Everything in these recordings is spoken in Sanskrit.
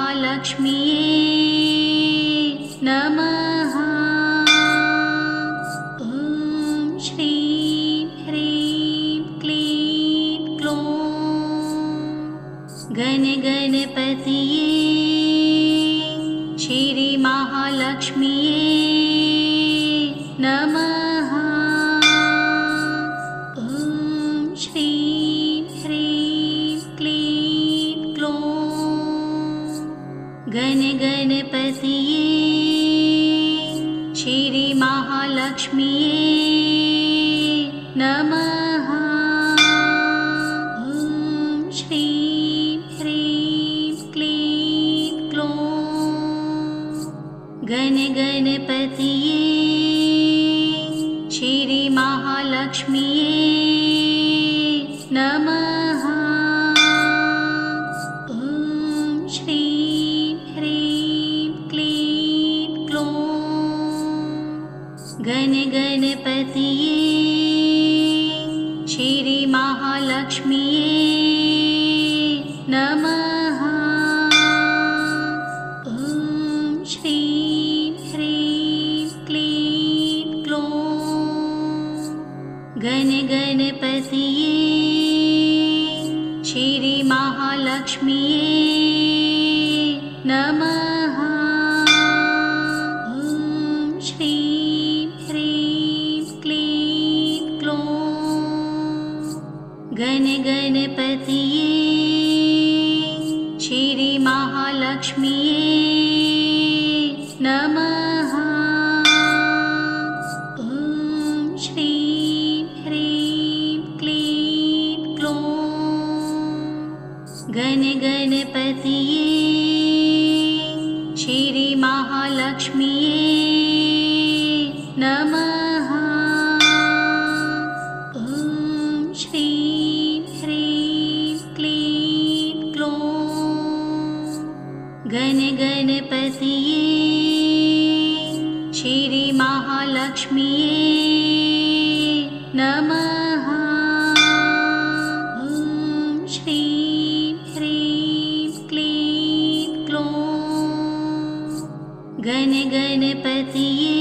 श्रीमहालक्ष्म्यै नमः। ॐ श्रीं ह्रीं क्लीं क्लौं गणगणपतये श्रीमहालक्ष्म्यै नमः। ॐ श्रीं ह्रीं क्लीं क्लौं गणगणपतये श्रीमहालक्ष्म्यै नमः। ॐ श्रीं ह्रीं क्लीं क्लौं गणगणपतये श्रीमहालक्ष्म्यै नमः। ॐ श्रीं ह्रीं क्लीं क्लौं गणगणपतये श्रीमहालक्ष्म्यै नमः। ॐ श्रीं ह्रीं क्लीं क्लौं गणगणपतये श्रीमहालक्ष्म्यै नमः। ॐ श्रीं ह्रीं क्लीं क्लौं गणगणपतये श्रीमहालक्ष्म्यै नमः। ॐ श्रीं ह्रीं क्लीं क्लौं गणगणपतये श्रीमहालक्ष्म्यै नमः। ॐ श्रीं ह्रीं क्लीं क्लौं गणगणपतये श्रीमहालक्ष्म्यै नमः। ॐ श्रीं ह्रीं क्लीं क्लौं गणगणपतये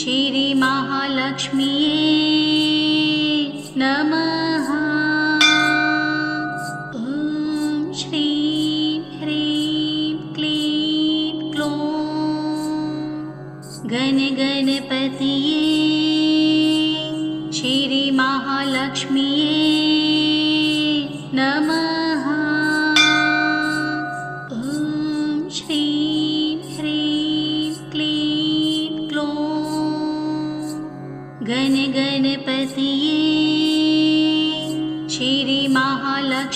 श्रीमहालक्ष्म्यै नमः। ॐ श्रीं ह्रीं क्लीं क्लौं गणगणपतये श्रीमहालक्ष्म्यै नमः। ॐ श्रीं ह्रीं क्लीं क्लौं गणगणपतये श्रीमहालक्ष्म्यै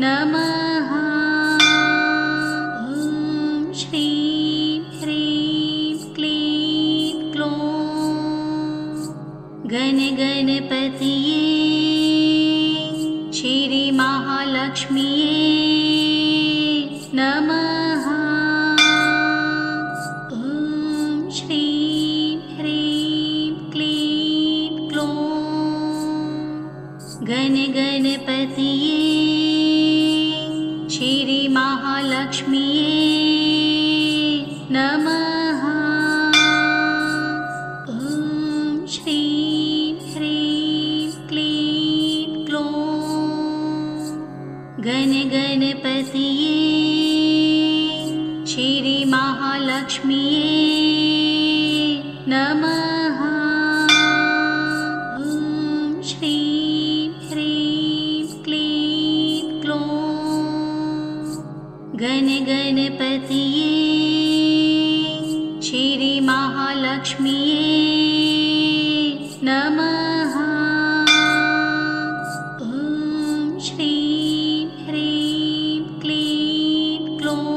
नमः। ॐ श्रीं ह्रीं क्लीं क्लौं गणगणपतये श्रीमहालक्ष्म्यै नमः। ॐ श्रीं ह्रीं क्लीं क्लौं गणगणपतये श्रीमहालक्ष्म्यै नमः। ॐ श्रीं ह्रीं क्लीं क्लौं गणगणपतये श्रीमहालक्ष्म्यै नमः। ॐ श्रीं ह्रीं क्लीं क्लौं गणगणपतये श्रीमहालक्ष्म्यै नमः। ॐ श्रीं ह्रीं क्लीं क्लौं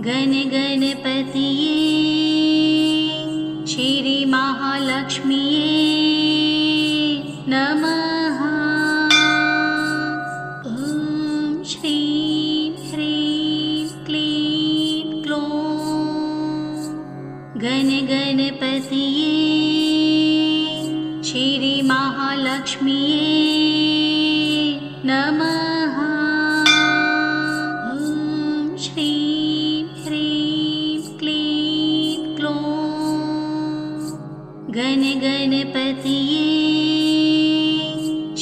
गणगणपतये श्रीमहालक्ष्म्यै नमः। ॐ श्रीं ह्रीं क्लीं क्लौं गणगणपतये श्रीमहालक्ष्म्यै नमः। ॐ श्रीं ह्रीं क्लीं ग्लौं गणगणपतये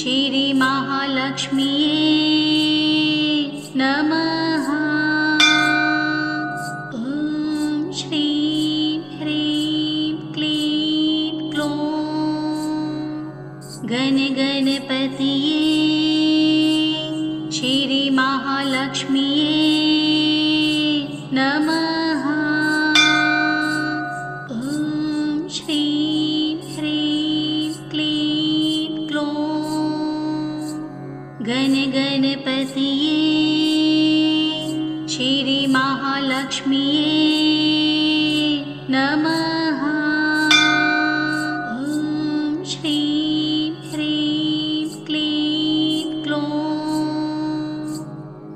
श्रीमहालक्ष्म्यै नमः। ॐ श्रीं ह्रीं क्लीं ग्लौं गणगणपतये श्रीमहालक्ष्म्यै नमः। ॐ श्रीं ह्रीं क्लीं ग्लौं गणगणपतये श्रीमहालक्ष्म्यै नमः। ॐ श्रीं ह्रीं क्लीं ग्लौं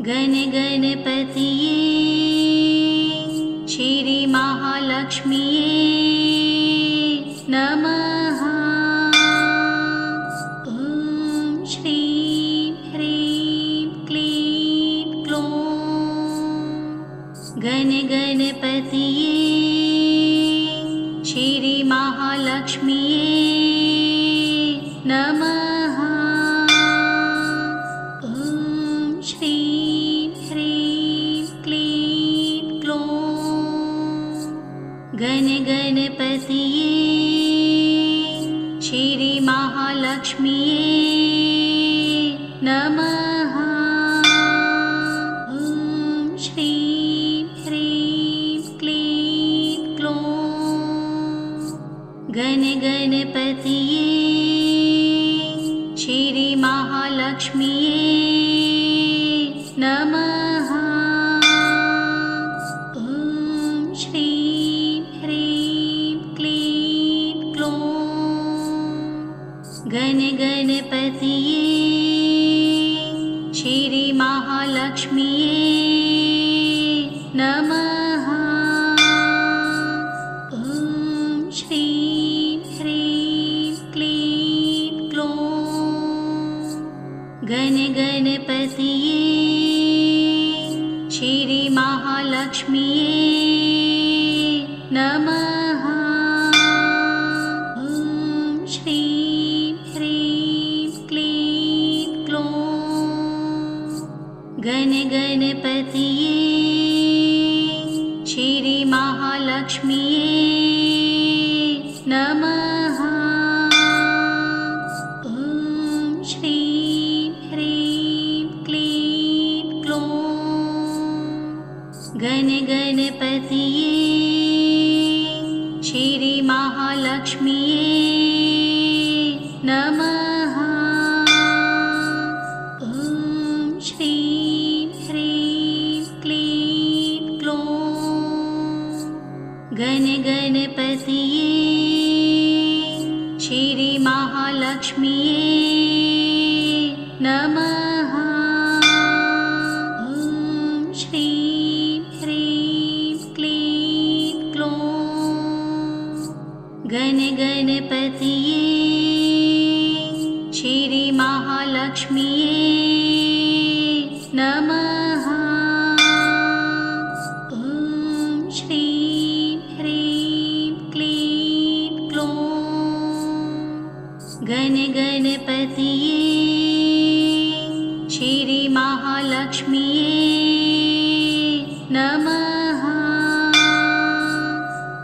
गणगणपतये श्रीमहालक्ष्म्यै नमः। ॐ श्रीं ह्रीं क्लीं ग्लौं गणगणपतये श्रीमहालक्ष्म्यै नमः। ॐ श्रीं ह्रीं क्लीं ग्लौं गणगणपतये श्रीमहालक्ष्म्यै नमः। ॐ श्रीं ह्रीं क्लीं ग्लौं गणगणपतये श्रीमहालक्ष्म्यै नमः। ॐ श्रीं ह्रीं क्लीं ग्लौं गणगणपतये श्रीमहालक्ष्म्यै नमः। ॐ श्रीं ह्रीं क्लीं ग्लौं गणगणपतये श्रीमहालक्ष्म्यै नमः। ॐ श्रीं ह्रीं क्लीं ग्लौं गणगणपतये श्रीमहालक्ष्म्यै नमः। ॐ श्रीं ह्रीं क्लीं ग्लौं गणगणपतये श्रीमहालक्ष्म्यै नमः। ॐ श्रीं ह्रीं क्लीं ग्लौं गणगणपतये श्रीमहालक्ष्म्यै नमः। ॐ श्रीं ह्रीं क्लीं ग्लौं गणगणपतये श्रीमहालक्ष्म्यै नमः। ॐ श्रीं ह्रीं क्लीं ग्लौं गणगणपतये श्रीमहालक्ष्म्यै नमः।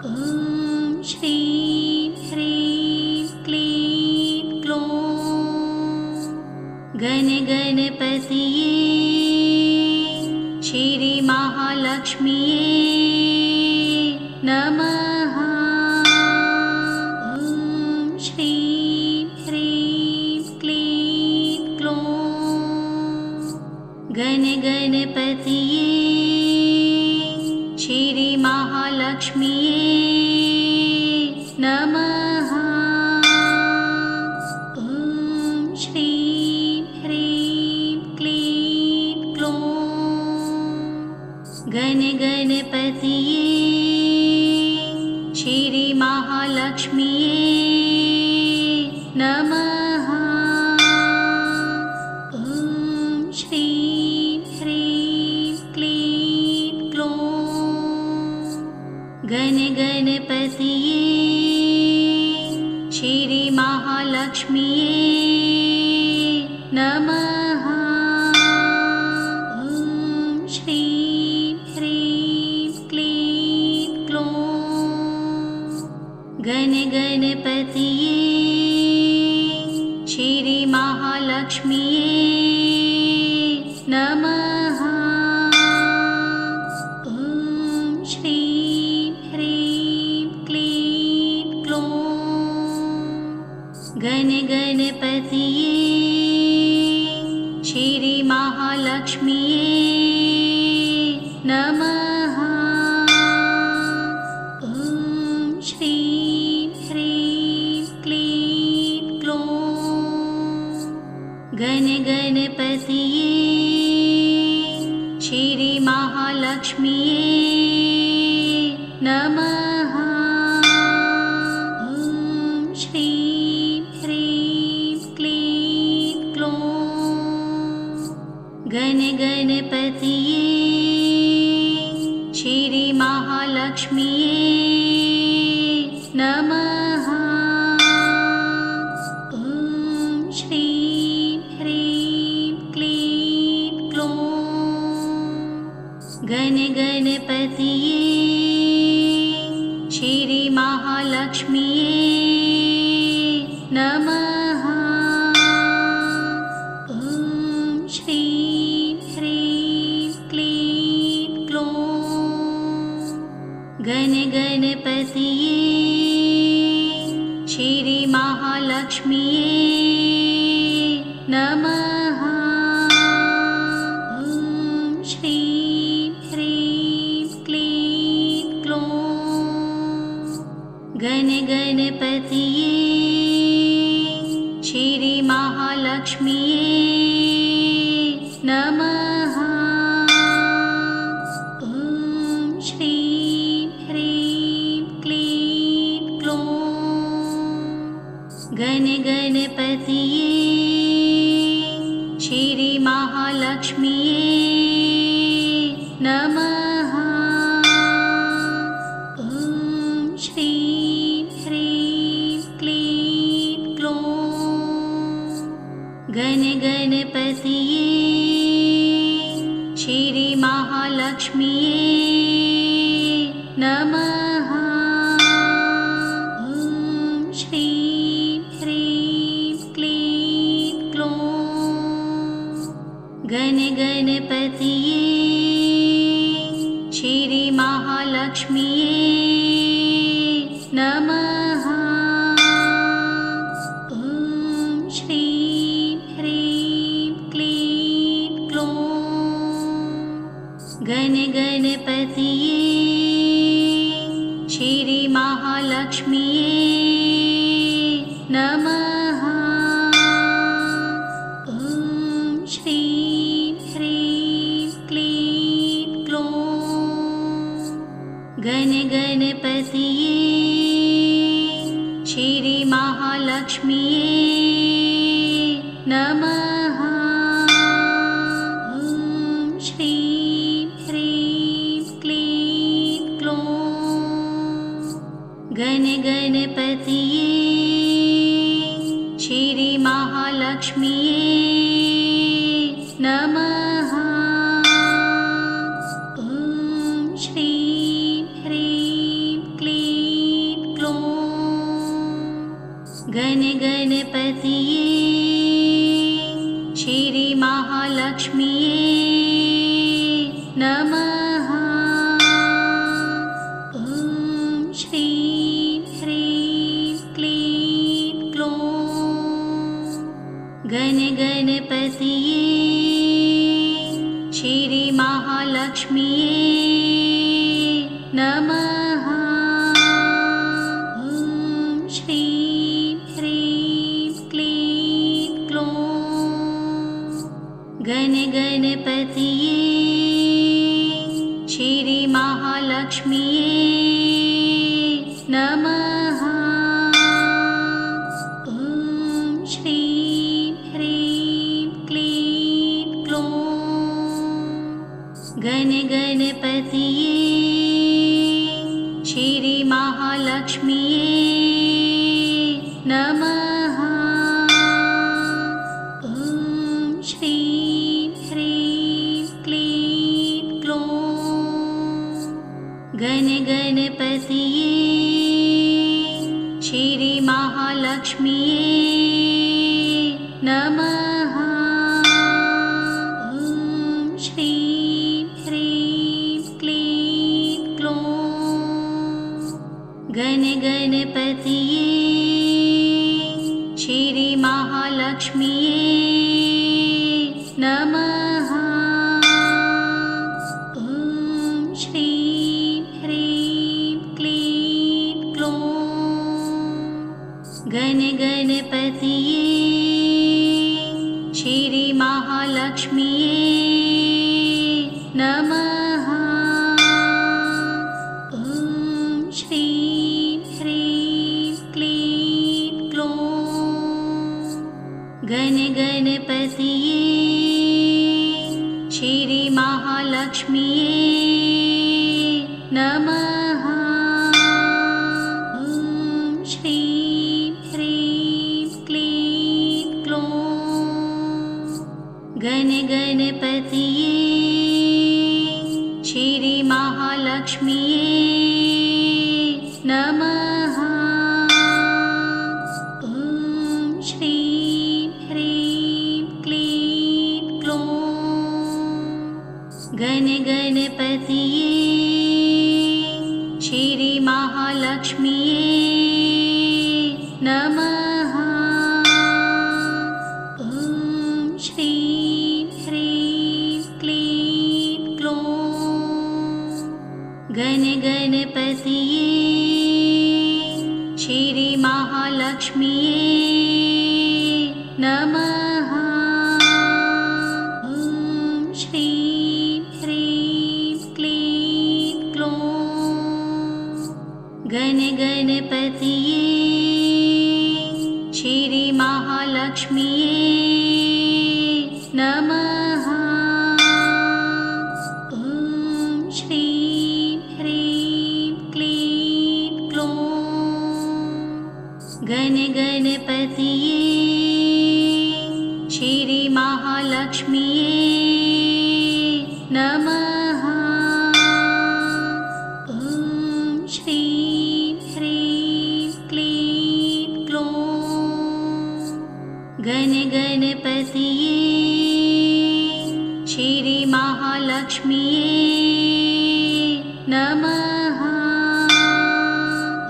ॐ श्रीं ह्रीं क्लीं ग्लौं गणगणपतये श्रीमहालक्ष्म्यै नमः। ॐ श्रीं ह्रीं क्लीं ग्लौं गणगणपतये श्रीमहालक्ष्म्यै नमः। ॐ श्रीं ह्रीं क्लीं ग्लौं गणगणपतये श्रीमहालक्ष्म्यै नमः। ॐ नमः। ॐ श्रीं ह्रीं क्लीं क्लौं गणगणपतये श्रीमहालक्ष्म्यै नमः। ॐ श्रीं ह्रीं क्लीं क्लौं गणगणपतये श्रीमहालक्ष्म्यै नमः। ॐ श्रीं ह्रीं क्लीं क्लौं गणगणपतये श्रीमहालक्ष्म्यै नमः। ॐ श्रीं ह्रीं क्लीं क्लौं गणगणपतये श्रीमहालक्ष्म्यै नमः। ॐ श्रीं ह्रीं क्लीं क्लौं गणगणपतये श्रीमहालक्ष्म्यै नमः। ॐ श्रीं ह्रीं क्लीं क्लौं गणगणपतये श्रीमहालक्ष्म्यै नमः। ॐ श्रीं ह्रीं क्लीं क्लौं गणगणपतये श्रीमहालक्ष्म्यै नमः। ॐ श्रीं ह्रीं क्लीं क्लौं गणगणपतये श्रीमहालक्ष्म्यै नमः। ॐ श्रीं ह्रीं क्लीं क्लौं गणगणपतये श्रीमहालक्ष्म्यै नमः। ॐ श्रीं ह्रीं क्लीं क्लौं गणगणपतये श्रीमहालक्ष्म्यै नमः। ॐ श्रीं ह्रीं क्लीं क्लौं गणगणपतये श्रीमहालक्ष्म्यै नमः। ॐ श्रीं ह्रीं क्लीं क्लौं गणगणपतये श्रीमहालक्ष्म्यै नमः। ॐ श्रीं ह्रीं क्लीं क्लौं गणगणपतये श्रीमहालक्ष्म्यै नमः। ॐ श्रीं ह्रीं क्लीं क्लौं गणगणपतये श्रीमहालक्ष्म्यै नमः। ॐ श्रीं ह्रीं क्लीं क्लौं गणगणपतये श्रीमहालक्ष्म्यै नमः। ॐ श्रीं ह्रीं क्लीं क्लौं गणगणपतये श्रीमहालक्ष्म्यै नमः। ॐ श्रीं ह्रीं क्लीं क्लौं गणगणपतये श्रीमहालक्ष्म्यै नमः। ॐ नमः। ॐ श्रीं ह्रीं क्लीं ग्लौं गणगणपतये श्रीमहालक्ष्म्यै नमः। ॐ श्रीं ह्रीं क्लीं ग्लौं गणगणपतये श्रीमहालक्ष्म्यै नमः। ॐ श्रीं ह्रीं क्लीं ग्लौं गणगणपतये श्रीमहालक्ष्म्यै नमः। ॐ श्रीं ह्रीं क्लीं ग्लौं गणगणपतये श्रीमहालक्ष्म्यै नमः। ॐ श्रीं ह्रीं क्लीं ग्लौं गणगणपतये श्रीमहालक्ष्म्यै नमः। ॐ श्रीं ह्रीं क्लीं ग्लौं गणगणपतये श्रीमहालक्ष्म्यै नमः। ॐ श्रीं ह्रीं क्लीं ग्लौं गणगणपतये श्रीमहालक्ष्म्यै नमः।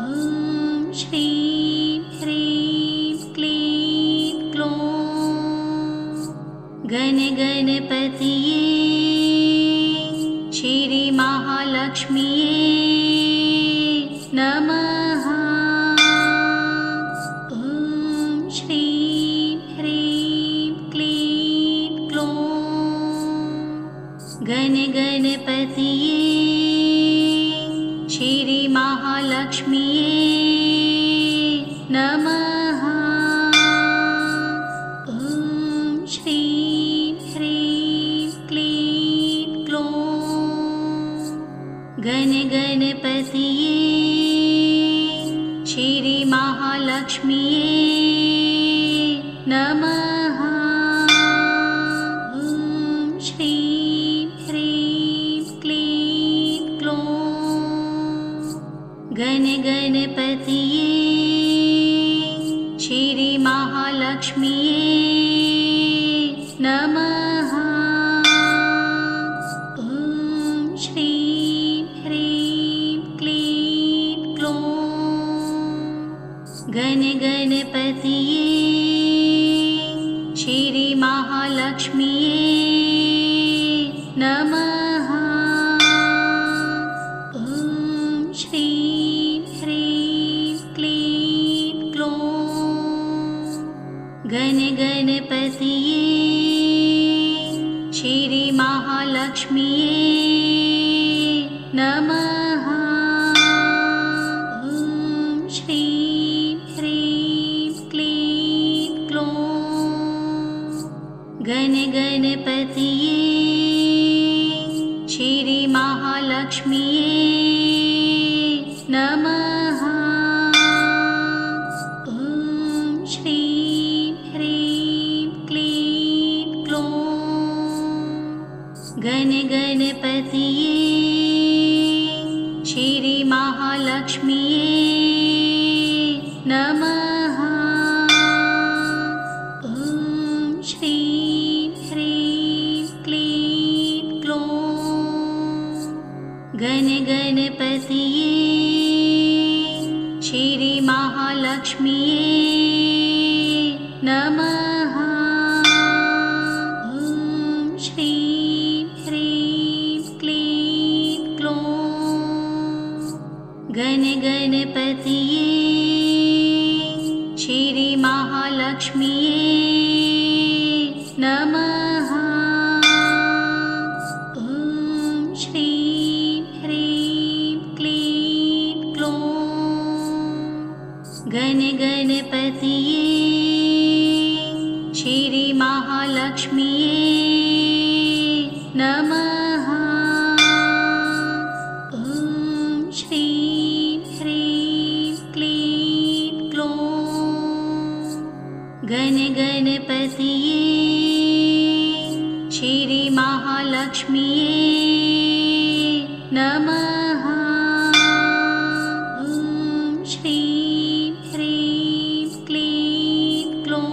ॐ श्रीं ह्रीं क्लीं ग्लौं गणगणपतये श्रीमहालक्ष्म्यै नमः। ॐ श्रीं ह्रीं क्लीं ग्लौं गणगणपतये श्रीमहालक्ष्म्यै नमः। ॐ श्रीं ह्रीं क्लीं ग्लौं गणगणपतये श्रीमहालक्ष्म्यै नमः। ॐ श्रीं ह्रीं क्लीं ग्लौं गणगणपतये श्रीमहालक्ष्म्यै नमः। ॐ श्रीं ह्रीं क्लीं ग्लौं गणगणपतये श्रीमहालक्ष्म्यै नमः। ॐ श्रीं ह्रीं क्लीं ग्लौं गणगणपतये श्रीमहालक्ष्म्यै नमः। ॐ श्रीं ह्रीं क्लीं ग्लौं गणगणपतये श्रीमहालक्ष्म्यै नमः। ॐ श्रीं ह्रीं क्लीं ग्लौं गणगणपतये श्रीमहालक्ष्म्यै नमः। ॐ श्रीं ह्रीं क्लीं ग्लौं गणगणपतये श्रीमहालक्ष्म्यै नमः। ॐ श्रीं ह्रीं क्लीं ग्लौं गणगणपतये श्रीमहालक्ष्म्यै नमः। महालक्ष्म्यै नमः। ॐ श्रीं ह्रीं क्लीं क्लौं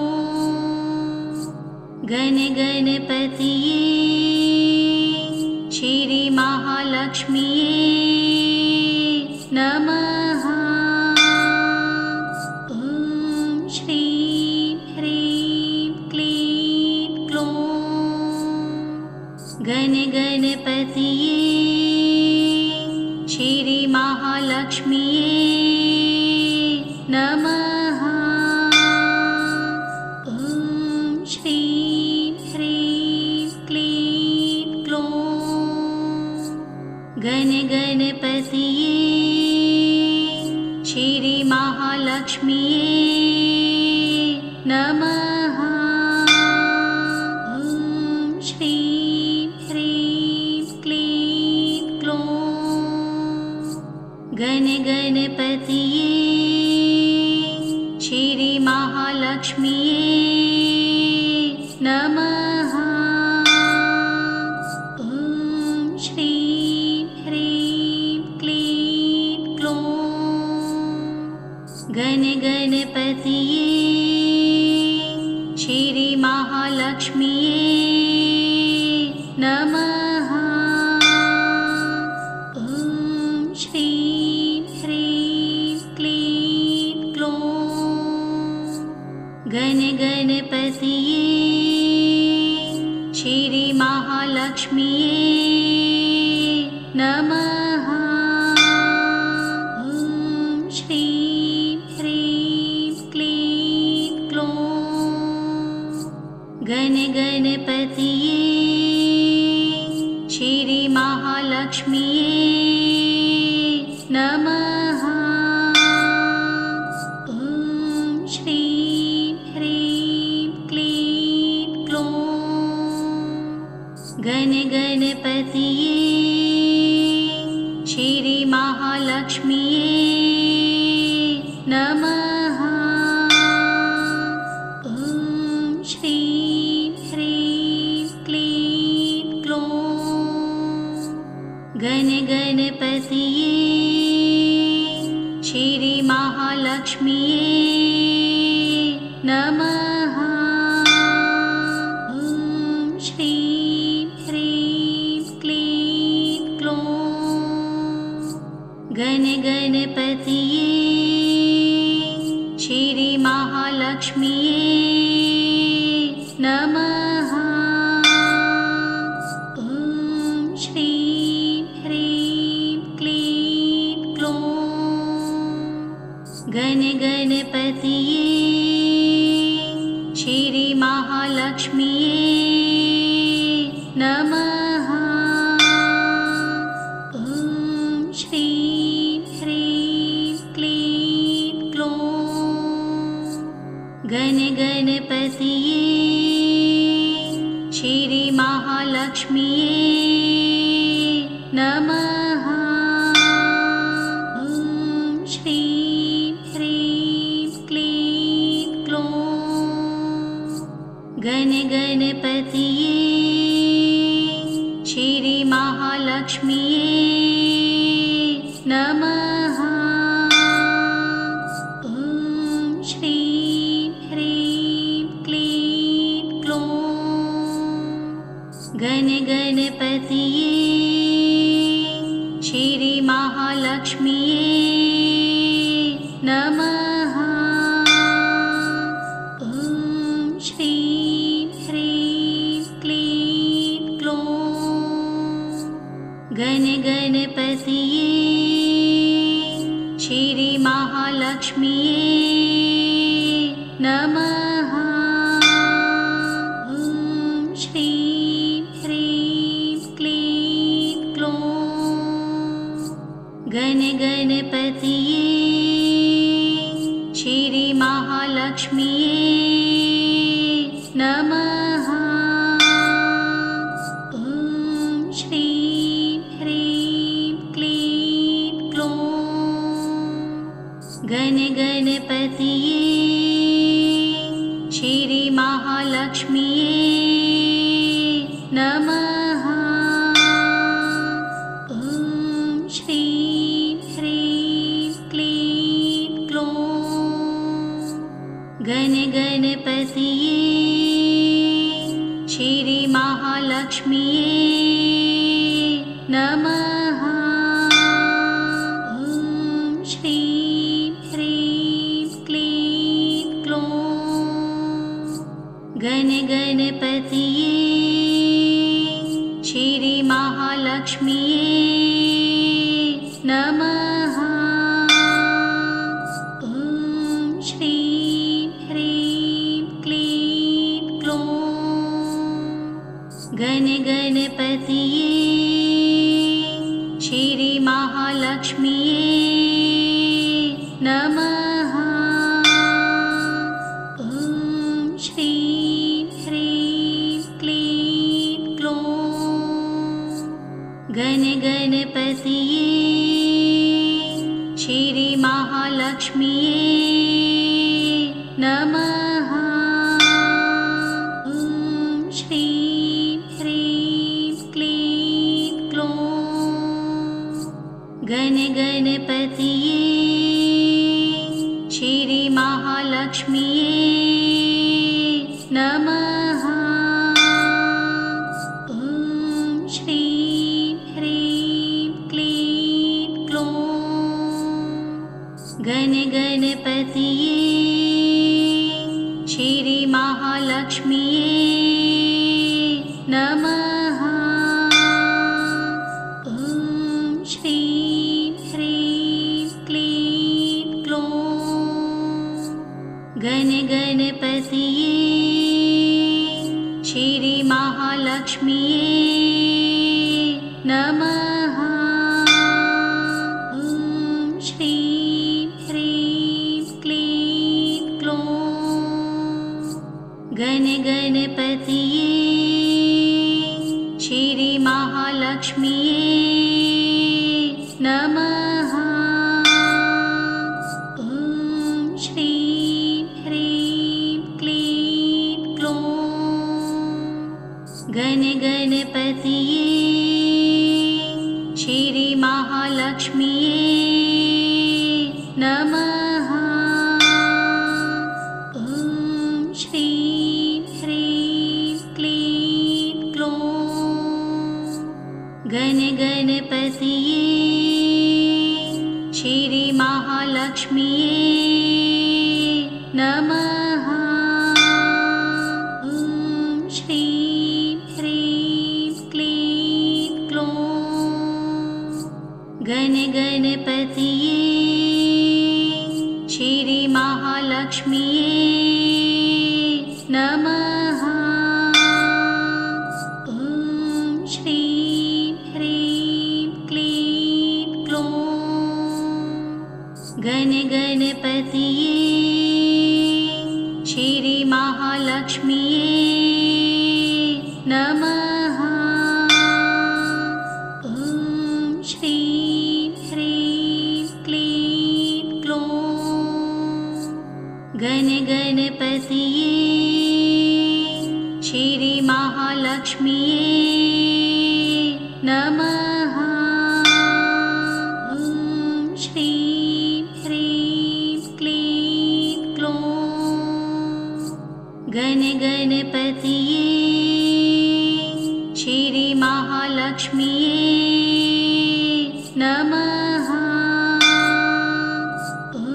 गणगणपतये श्रीमहालक्ष्म्यै नमः। ॐ श्रीं ह्रीं क्लीं क्लौं गणगणपतये श्रीमहालक्ष्म्यै नमः। ॐ श्रीं ह्रीं क्लीं क्लौं गणगणपतये श्रीमहालक्ष्म्यै नमः। ॐ श्रीं ह्रीं क्लीं क्लौं गणगणपतये श्रीमहालक्ष्म्यै नमः। ॐ श्रीं ह्रीं क्लीं क्लौं गणगणपतये श्रीमहालक्ष्म्यै नमः। ॐ श्रीं ह्रीं क्लीं क्लौं गणगणपतये श्रीमहालक्ष्म्यै नमः। ॐ श्रीं ह्रीं क्लीं क्लौं गणगणपतये श्रीमहालक्ष्म्यै नमः। ॐ श्रीं ह्रीं क्लीं क्लौं गणगणपतये श्रीमहालक्ष्म्यै नमः। ॐ श्रीं ह्रीं क्लीं क्लौं गणगणपतये श्रीमहालक्ष्म्यै नमः। ॐ श्रीं ह्रीं क्लीं क्लौं गणगणपतये श्रीमहालक्ष्म्यै नमः। ॐ श्रीं ह्रीं क्लीं क्लौं गणगणपतये श्रीमहालक्ष्म्यै नमः। ॐ श्रीं ह्रीं क्लीं क्लौं गणगणपतये श्रीमहालक्ष्म्यै नमः। ॐ श्रीं ह्रीं क्लीं क्लौं गणगणपतये श्रीमहालक्ष्म्यै नमः। ॐ श्रीं ह्रीं क्लीं क्लौं गणगणपतये श्रीमहालक्ष्म्यै नमः। ॐ श्रीं ह्रीं क्लीं क्लौं गणगणपतये श्रीमहालक्ष्म्यै नमः। ॐ श्रीं ह्रीं क्लीं क्लौं गणगणपतये श्रीमहालक्ष्म्यै नमः। ॐ श्रीं ह्रीं क्लीं क्लौं गणगणपतये श्रीमहालक्ष्म्यै नमः। नमः। ॐ श्रीं ह्रीं क्लीं क्लौं गणगणपतये श्री महालक्ष्म्यै नमः। ॐ श्रीं ह्रीं क्लीं क्लौं गणगणपतये श्री महालक्ष्म्यै नमः। ॐ श्रीं ह्रीं क्लीं क्लौं गणगणपतये श्री महालक्ष्म्यै नमः। ॐ श्रीं ह्रीं क्लीं क्लौं गणगणपतये श्री महालक्ष्म्यै नमः। ॐ श्रीं ह्रीं क्लीं क्लौं गणगणपतये श्री महालक्ष्म्यै नमः। ॐ श्रीं ह्रीं क्लीं क्लौं गणगणपतये श्री महालक्ष्म्यै नमः। ॐ श्रीं ह्रीं क्लीं क्लौं गणगणपतये श्री महालक्ष्म्यै नमः। ॐ श्रीं ह्रीं क्लीं क्लौं गणगणपतये श्री महालक्ष्म्यै नमः। ॐ श्रीं ह्रीं क्लीं क्लौं गणगणपतये श्री महालक्ष्म्यै नमः। ॐ श्रीं ह्रीं क्लीं क्लौं गणगणपतये श्री महालक्ष्म्यै नमः। ॐ श्रीं ह्रीं क्लीं क्लौं गणगणपतये श्री महालक्ष्म्यै नमः। ॐ श्रीं ह्रीं क्लीं क्लौं गणगणपतये श्री महालक्ष्म्यै नमः। ॐ श्रीं ह्रीं क्लीं क्लौं गणगणपतये श्री महालक्ष्म्यै नमः। ॐ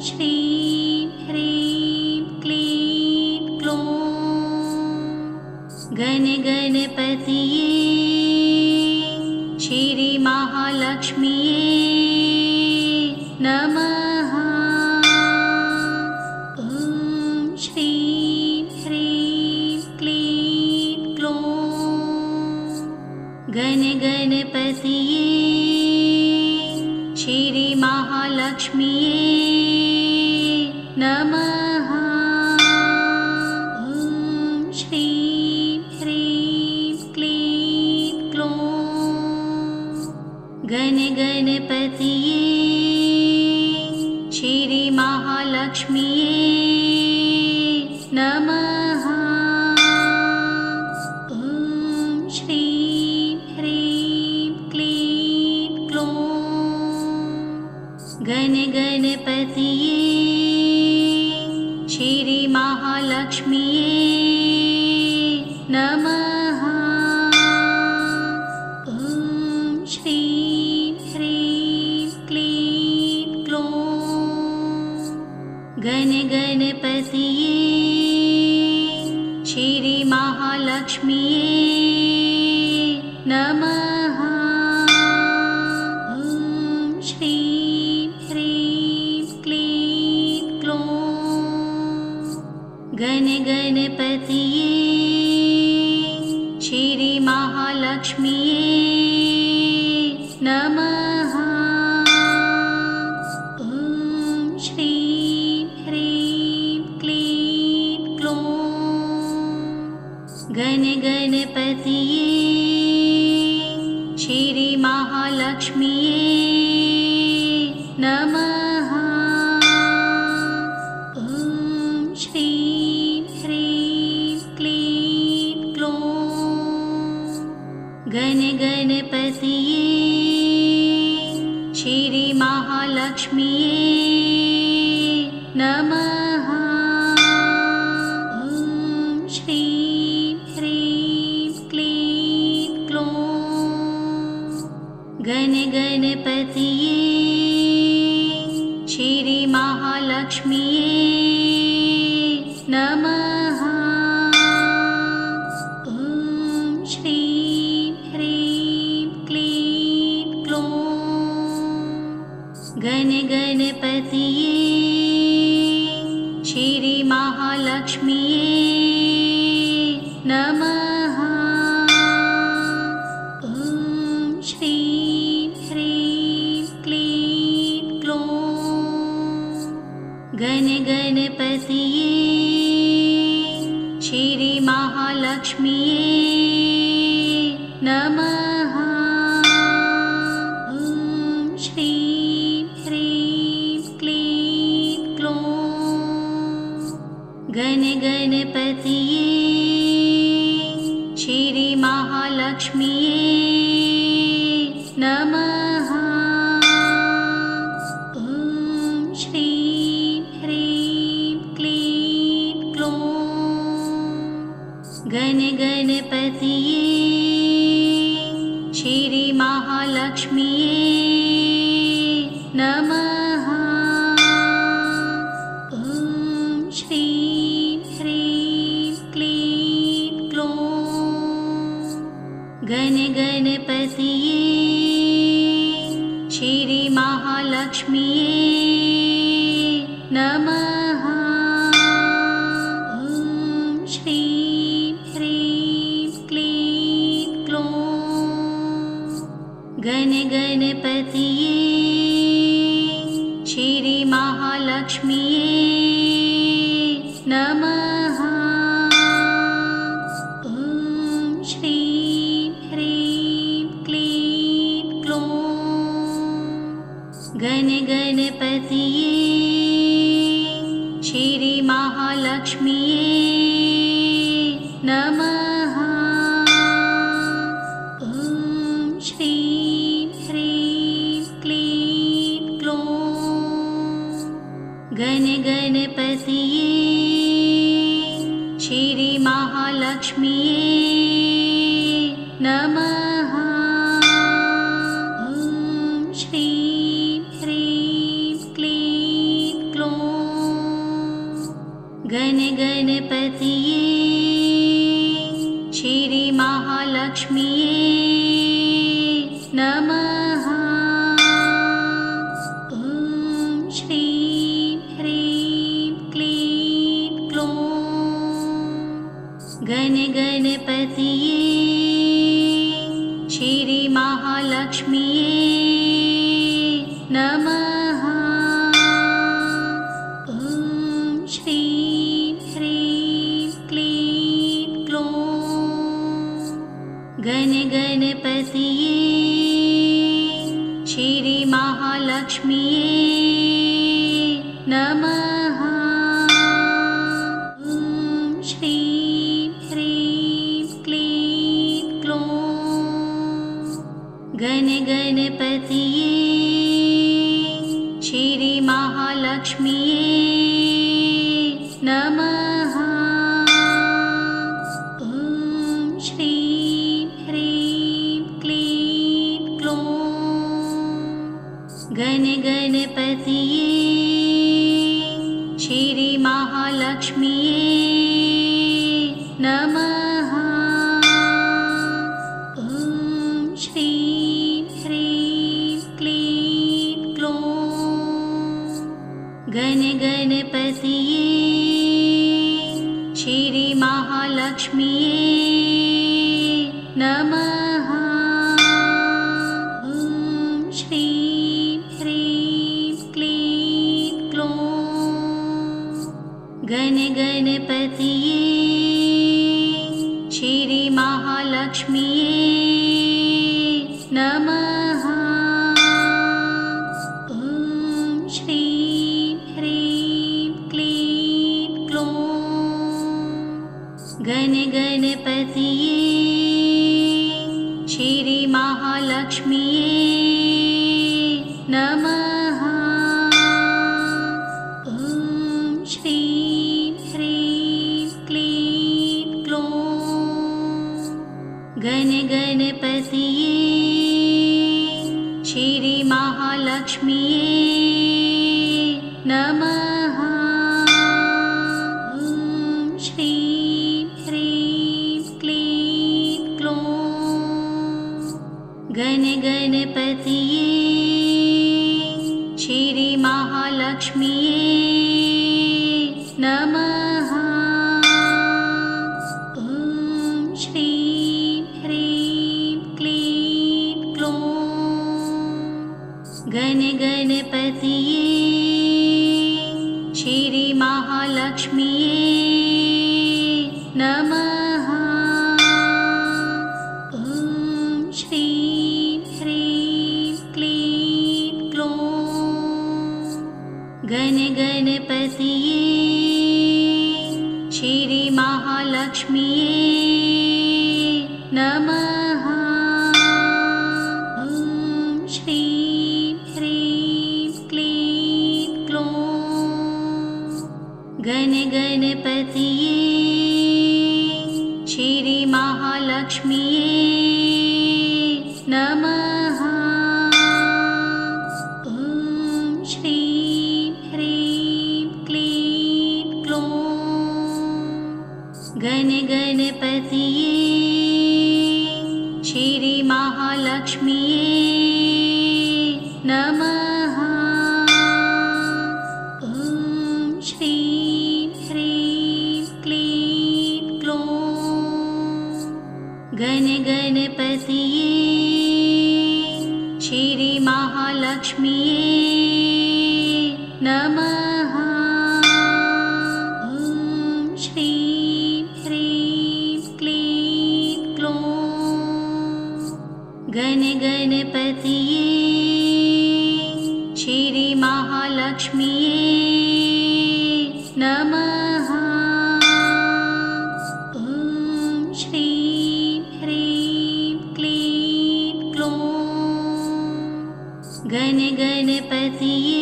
श्रीं ह्रीं क्लीं क्लौं गणगणपतये श्री महालक्ष्म्यै नमः। ॐ श्रीं ह्रीं क्लीं क्लौं गणगणपतये श्री महालक्ष्म्यै नमः। ॐ श्रीं ह्रीं क्लीं क्लौं गणगणपतये श्री महालक्ष्म्यै नमः। ॐ श्रीं ह्रीं क्लीं क्लौं गणगणपतये श्री महालक्ष्म्यै नमः। श्रीं ह्रीं क्लीं क्लौं गणगणपतये श्रीमहालक्ष्म्यै नमः। ॐ श्रीं ह्रीं क्लीं क्लौं गणगणपतये श्रीमहालक्ष्म्यै नमः। ॐ श्रीं ह्रीं क्लीं क्लौं गणगणपतये श्रीमहालक्ष्म्यै नमः। ॐ श्रीं ह्रीं क्लीं क्लौं गणगणपतये श्रीमहालक्ष्म्यै नमः। ॐ श्रीं ह्रीं क्लीं क्लौं गणगणपतये श्रीमहालक्ष्म्यै नमः। ॐ श्रीं ह्रीं क्लीं क्लौं गणगणपतये श्रीमहालक्ष्म्यै नमः। ॐ श्रीं ह्रीं क्लीं क्लौं गणगणपतये श्रीमहालक्ष्म्यै नमः। ॐ श्रीं ह्रीं क्लीं क्लौं गणगणपतये श्रीमहालक्ष्म्यै नमः। ॐ श्रीं ह्रीं क्लीं क्लौं गणगणपतये श्रीमहालक्ष्म्यै नमः। ॐ श्रीं ह्रीं क्लीं क्लौं गणगणपतये श्रीमहालक्ष्म्यै नमः। ॐ श्रीं ह्रीं क्लीं क्लौं गणगणपतये श्रीमहालक्ष्म्यै नमः। ॐ श्रीं ह्रीं क्लीं क्लौं गणगणपतये श्रीमहालक्ष्म्यै नमः। ॐ श्रीं ह्रीं क्लीं क्लौं गणगणपतये श्रीमहालक्ष्म्यै नमः। ॐ श्रीं ह्रीं क्लीं क्लौं गणगणपतये श्रीमहालक्ष्म्यै नमः। ॐ श्रीं ह्रीं क्लीं क्लौं गणगणपतये श्रीमहालक्ष्म्यै नमः। ॐ श्रीं ह्रीं क्लीं क्लौं गणगणपतये श्रीमहालक्ष्म्यै नमः। ॐ श्रीं ह्रीं क्लीं क्लौं गणगणपतये श्रीमहालक्ष्म्यै नमः। ॐ श्रीं ह्रीं क्लीं क्लौं गण गणपतिये श्री महालक्ष्मीये नमः। ॐ श्रीं ह्रीं क्लीं क्लौं गण गणपतिये श्री महालक्ष्मीये नमः। ॐ श्रीं ह्रीं क्लीं क्लौं गण गणपतिये श्री महालक्ष्मीये नमः। ॐ श्रीं ह्रीं क्लीं क्लौं गण गणपतिये श्री महालक्ष्मीये नमः। ॐ श्रीं ह्रीं क्लीं क्लौं गण गणपतिये श्री महालक्ष्मीये नमः। ॐ श्रीं ह्रीं क्लीं क्लौं गण गणपतिये श्री महालक्ष्मीये नमः। ॐ श्रीं ह्रीं क्लीं क्लौं गण गणपतिये श्री महालक्ष्मीये नमः। ॐ श्रीं ह्रीं क्लीं क्लौं गण गणपतिये श्री महालक्ष्मीये नमः। ॐ श्रीं ह्रीं क्लीं क्लौं गण गणपतिये श्री महालक्ष्मीये नमः। ॐ श्रीं ह्रीं क्लीं क्लौं गण गणपतिये श्री महालक्ष्मीये नमः। ॐ श्रीं ह्रीं क्लीं क्लौं गण गणपतिये श्री महालक्ष्मीये नमः। ॐ श्रीं ह्रीं क्लीं क्लौं गण गणपतिये श्री महालक्ष्मीये नमः। ॐ श्रीं ह्रीं क्लीं क्लौं गण गणपतिये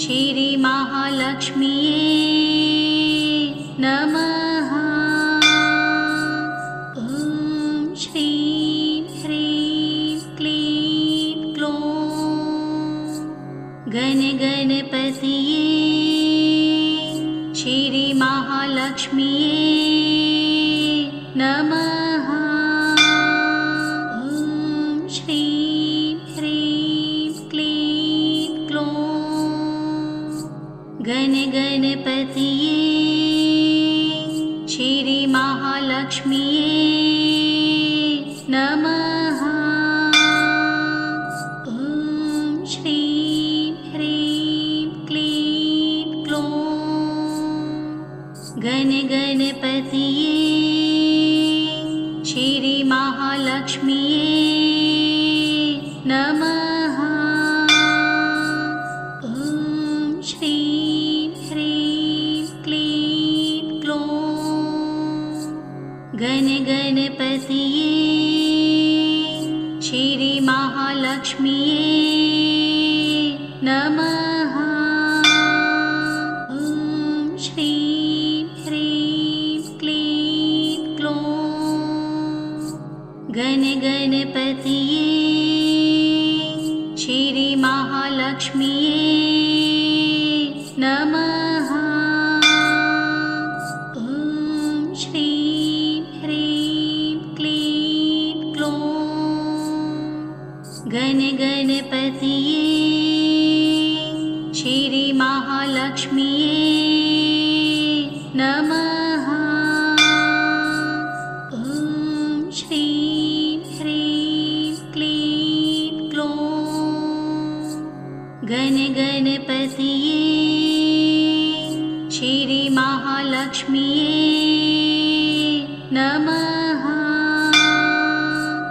श्री महालक्ष्मीये नमः। ॐ श्रीं ह्रीं क्लीं क्लौं गण गणपतिये श्री महालक्ष्मीये नमः। ॐ श्रीं ह्रीं क्लीं क्लौं। गण गणपतिये श्री महालक्ष्मीये नमः। ॐ श्रीं ह्रीं क्लीं क्लौं गण गणपतिये श्री महालक्ष्मीये नमः। ॐ श्रीं ह्रीं क्लीं क्लौं गण गणपतिये श्री महालक्ष्मीये नमः। ॐ श्रीं ह्रीं क्लीं क्लौं गण गणपतिये नमः। ॐ श्रीं ह्रीं क्लीं ग्लौं गणगणपतये श्रीमहालक्ष्म्यै नमः। ॐ श्रीं ह्रीं क्लीं ग्लौं गणगणपतये श्रीमहालक्ष्म्यै नमः।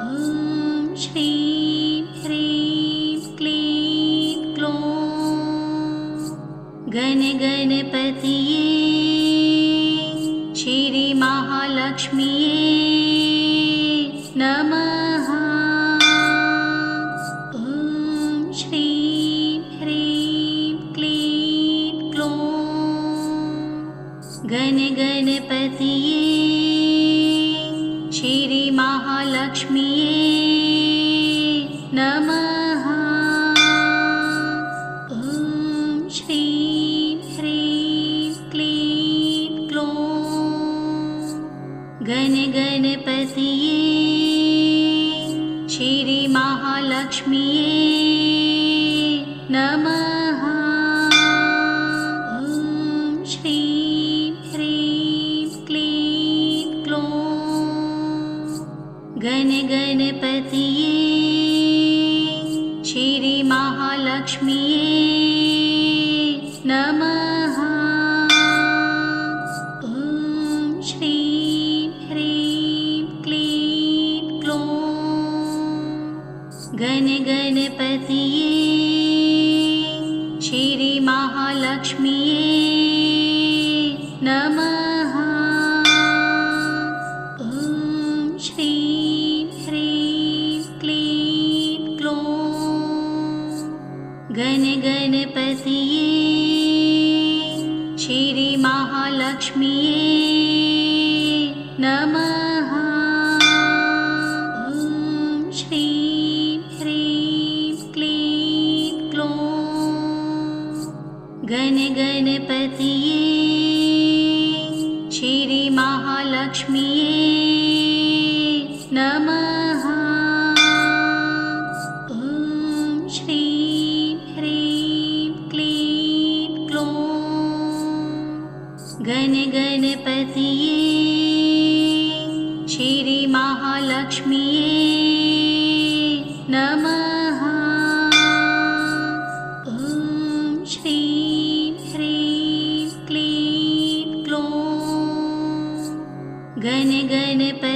ॐ श्रीं ह्रीं क्लीं ग्लौं गणगणपतये श्रीमहालक्ष्म्यै नमः। ॐ श्रीं ह्रीं क्लीं ग्लौं गणगणपतये श्रीमहालक्ष्म्यै नमः। ॐ श्रीं ह्रीं क्लीं ग्लौं गणगणपतये श्रीमहालक्ष्म्यै नमः। ॐ श्रीं ह्रीं क्लीं ग्लौं गणगणपतये श्रीमहालक्ष्म्यै नमः। ॐ श्रीं ह्रीं क्लीं ग्लौं गणगणपतये श्रीमहालक्ष्म्यै नमः। ॐ श्रीं ह्रीं क्लीं ग्लौं गणगणपतये श्रीमहालक्ष्म्यै नमः। ॐ श्रीं ह्रीं क्लीं ग्लौं गणगणपतये श्रीमहालक्ष्म्यै नमः। ॐ श्रीं ह्रीं क्लीं ग्लौं गणगणपतये श्रीमहालक्ष्म्यै नमः। ॐ श्रीं ह्रीं क्लीं ग्लौं गणगणपतये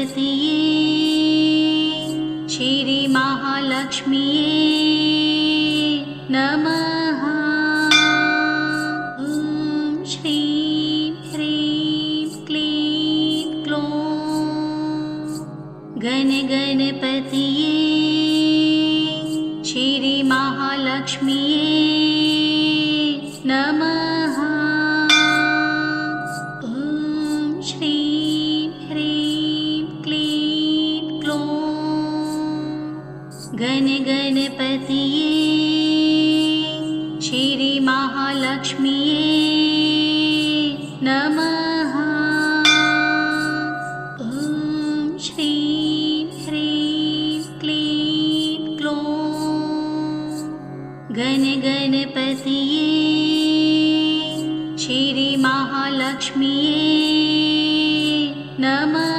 श्रीमहालक्ष्म्यै नमः। ॐ श्रीं ह्रीं क्लीं ग्लौं गणगणपतये श्रीमहालक्ष्म्यै नमः। ॐ श्रीं ह्रीं क्लीं ग्लौं गणगणपतये श्रीमहालक्ष्म्यै नमः। ॐ श्रीं ह्रीं क्लीं ग्लौं गणगणपतये श्रीमहालक्ष्म्यै नमः।